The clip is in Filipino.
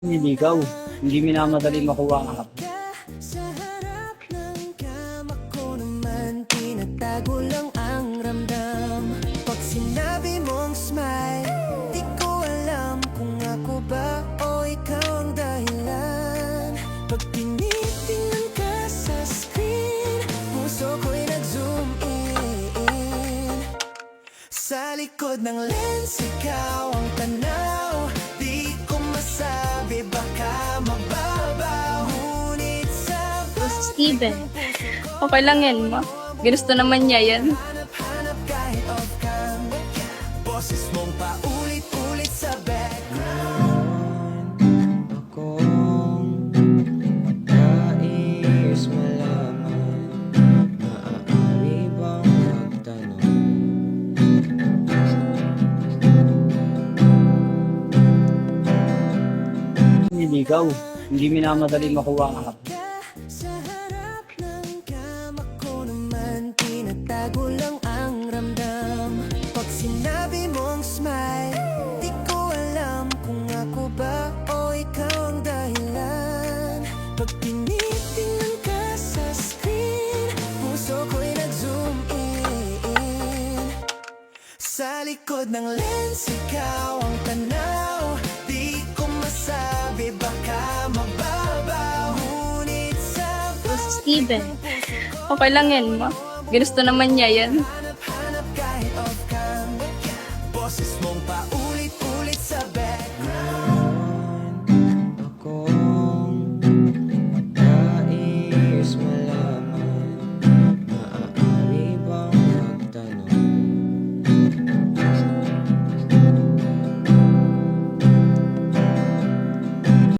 Niligaw, hindi minamadali makuha ang anak. Sa harap ng kama ko naman, tinatago lang ang ramdam. Pag sinabi mong smile, di ko alam kung ako ba o ikaw ang dahilan. Pag tinitingnan ka sa screen, puso ko'y nag-zoom in. Sa likod ng lens, ikaw ang tanaw. Di ko masabi, baka mababaw. Ngunit sa Steven, okay lang yan, ma. Ginusto naman niya yan. hanap-hanap kahit off-cam, boses mong paulit-ulit sa background. Akong nais malaman, maaari bang magtanong? Niligaw, hindi minamadali makuha ang anak. Sa harap ng kama ko naman, tinatago lang ang ramdam. Pag sinabi mong smile, di ko alam kung ako ba o ikaw ang dahilan. Pag tinitingnan ka sa screen, puso ko'y nag-zoom in. Sa likod ng lens, ikaw ang tanaw. Di ko masabi, baka mababaw. Ngunit sa Steven, okay lang yan, ma. Ginusto naman niya yan.